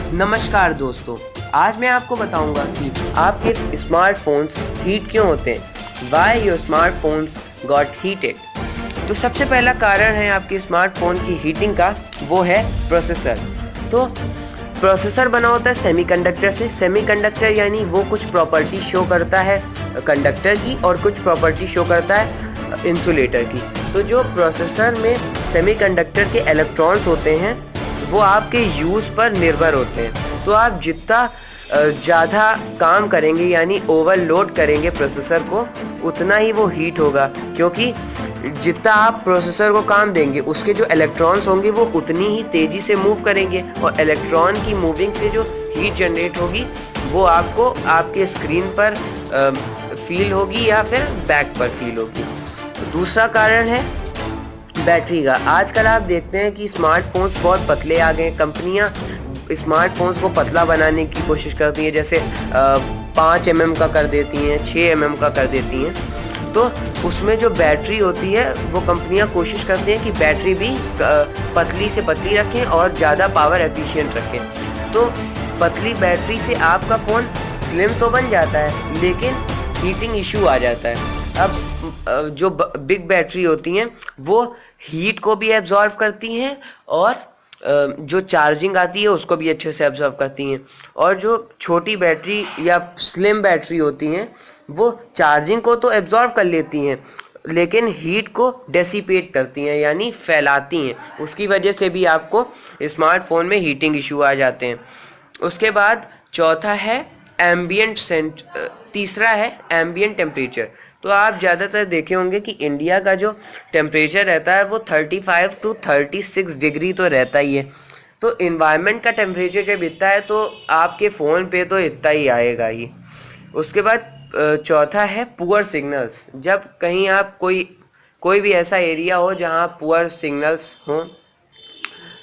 नमस्कार दोस्तों, आज मैं आपको बताऊंगा कि आपके स्मार्टफोन्स हीट क्यों होते हैं। Why your smartphones got heated. तो सबसे पहला कारण है आपके स्मार्टफोन की हीटिंग का, वो है प्रोसेसर। तो प्रोसेसर बना होता है सेमीकंडक्टर से। सेमीकंडक्टर यानी वो कुछ प्रॉपर्टी शो करता है कंडक्टर की और कुछ प्रॉपर्टी शो करता है इंसुलेटर की। तो जो प्रोसेसर में सेमीकंडक्टर के इलेक्ट्रॉन्स होते हैं वो आपके यूज़ पर निर्भर होते हैं। तो आप जितना ज़्यादा काम करेंगे यानी ओवरलोड करेंगे प्रोसेसर को, उतना ही वो हीट होगा, क्योंकि जितना आप प्रोसेसर को काम देंगे उसके जो इलेक्ट्रॉन्स होंगे वो उतनी ही तेज़ी से मूव करेंगे, और इलेक्ट्रॉन की मूविंग से जो हीट जनरेट होगी वो आपको आपके स्क्रीन पर फील होगी या फिर बैक पर फील होगी। दूसरा कारण है बैटरी का। आजकल आप देखते हैं कि स्मार्टफोन्स बहुत पतले आ गए। कंपनियां स्मार्टफोन्स को पतला बनाने की कोशिश करती हैं, जैसे 5 mm का कर देती हैं, 6 mm का कर देती हैं। तो उसमें जो बैटरी होती है वो कंपनियां कोशिश करती हैं कि बैटरी भी पतली से पतली रखें और ज़्यादा पावर एफिशिएंट रखें। तो पतली बैटरी से आपका फ़ोन स्लिम तो बन जाता है, लेकिन हीटिंग इशू आ जाता है। अब जो बिग बैटरी होती हैं वो हीट को भी एब्जॉर्व करती हैं और जो चार्जिंग आती है उसको भी अच्छे से एब्जॉर्व करती हैं। और जो छोटी बैटरी या स्लिम बैटरी होती हैं वो चार्जिंग को तो एब्जॉर्व कर लेती हैं, लेकिन हीट को डेसिपेट करती हैं यानी फैलाती हैं। उसकी वजह से भी आपको स्मार्टफोन में हीटिंग इशू आ जाते हैं। उसके बाद चौथा है तीसरा है एम्बिएंट टेम्परेचर। तो आप ज़्यादातर देखे होंगे कि इंडिया का जो टेम्परेचर रहता है वो 35 to 36 डिग्री तो रहता ही है। तो इन्वायरमेंट का टेम्परेचर जब इतना है तो आपके फ़ोन पे तो इतना ही आएगा ही। उसके बाद चौथा है पुअर सिग्नल्स। जब कहीं आप कोई भी ऐसा एरिया हो जहाँ पुअर सिग्नल्स हों,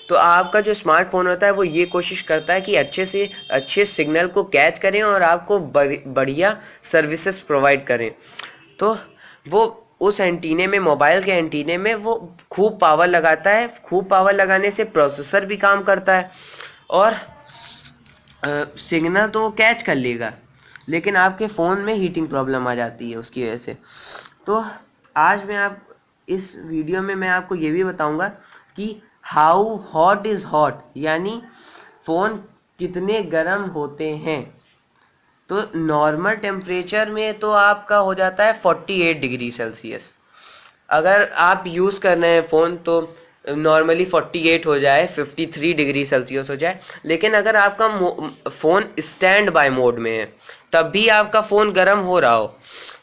तो आपका जो स्मार्टफोन होता है वो ये कोशिश करता है कि अच्छे से अच्छे सिग्नल को कैच करें और आपको बढ़िया सर्विसेज प्रोवाइड करें। तो वो उस एंटीने में, मोबाइल के एंटीने में वो खूब पावर लगाता है। खूब पावर लगाने से प्रोसेसर भी काम करता है और सिग्नल तो वो कैच कर लेगा, लेकिन आपके फ़ोन में हीटिंग प्रॉब्लम आ जाती है उसकी वजह से। तो आज इस वीडियो में मैं आपको ये भी बताऊंगा कि हाउ हॉट इज़ हॉट, यानी फ़ोन कितने गर्म होते हैं। तो नॉर्मल टेम्परेचर में तो आपका हो जाता है 48 डिग्री सेल्सियस। अगर आप यूज़ कर रहे हैं फ़ोन तो नॉर्मली 48 हो जाए, 53 डिग्री सेल्सियस हो जाए। लेकिन अगर आपका फ़ोन स्टैंड बाय मोड में है तब भी आपका फ़ोन गर्म हो रहा हो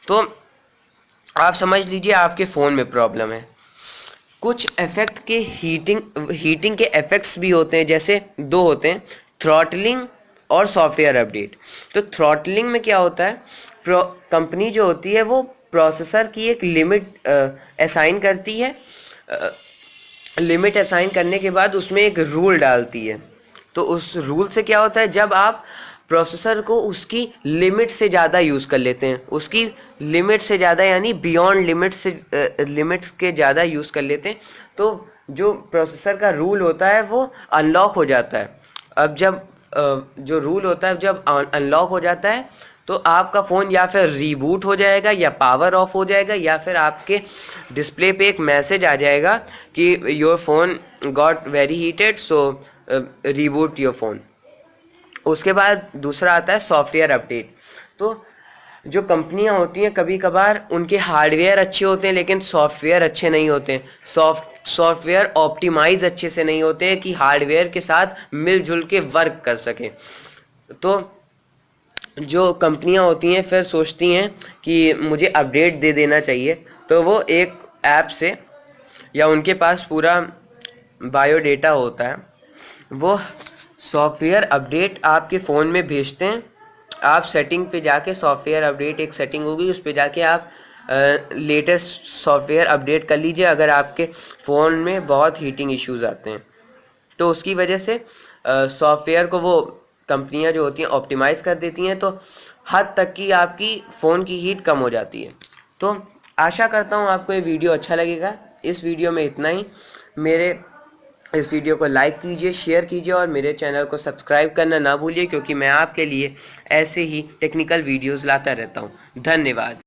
तो आप समझ लीजिए आपके फ़ोन में प्रॉब्लम है। कुछ इफ़ेक्ट के हीटिंग के इफ़ेक्ट्स भी होते हैं, जैसे दो होते हैं, थ्रॉटलिंग और सॉफ्टवेयर अपडेट। तो थ्रॉटलिंग में क्या होता है, कंपनी जो होती है वो प्रोसेसर की एक लिमिट असाइन करती है। लिमिट असाइन करने के बाद उसमें एक रूल डालती है। तो उस रूल से क्या होता है, जब आप प्रोसेसर को उसकी लिमिट से ज़्यादा यूज़ कर लेते हैं, उसकी लिमिट से ज़्यादा यानी बियॉन्ड लिमिट्स के ज़्यादा यूज़ कर लेते हैं, तो जो प्रोसेसर का रूल होता है वो अनलॉक हो जाता है। अब जब जो रूल होता है जब अनलॉक हो जाता है तो आपका फ़ोन या फिर रीबूट हो जाएगा या पावर ऑफ हो जाएगा, या फिर आपके डिस्प्ले पे एक मैसेज आ जाएगा कि your phone got very heated, so reboot your phone. उसके बाद दूसरा आता है सॉफ्टवेयर अपडेट। तो जो कंपनियां होती हैं कभी कभार उनके हार्डवेयर अच्छे होते हैं लेकिन सॉफ्टवेयर अच्छे नहीं होते हैं। सॉफ्टवेयर ऑप्टिमाइज अच्छे से नहीं होते हैं कि हार्डवेयर के साथ मिलजुल के वर्क कर सकें। तो जो कंपनियां होती हैं फिर सोचती हैं कि मुझे अपडेट दे देना चाहिए, तो वो एक ऐप से या उनके पास पूरा बायोडेटा होता है, वो सॉफ्टवेयर अपडेट आपके फ़ोन में भेजते हैं। आप सेटिंग पे जाके सॉफ्टवेयर अपडेट एक सेटिंग होगी, उस पे जाके आप लेटेस्ट सॉफ्टवेयर अपडेट कर लीजिए अगर आपके फ़ोन में बहुत हीटिंग इश्यूज़ आते हैं। तो उसकी वजह से सॉफ्टवेयर को वो कंपनियां जो होती हैं ऑप्टिमाइज़ कर देती हैं, तो हद तक की आपकी फ़ोन की हीट कम हो जाती है। तो आशा करता हूँ आपको ये वीडियो अच्छा लगेगा। इस वीडियो में इतना ही। मेरे इस वीडियो को लाइक कीजिए, शेयर कीजिए और मेरे चैनल को सब्सक्राइब करना ना भूलिए, क्योंकि मैं आपके लिए ऐसे ही टेक्निकल वीडियोस लाता रहता हूँ। धन्यवाद।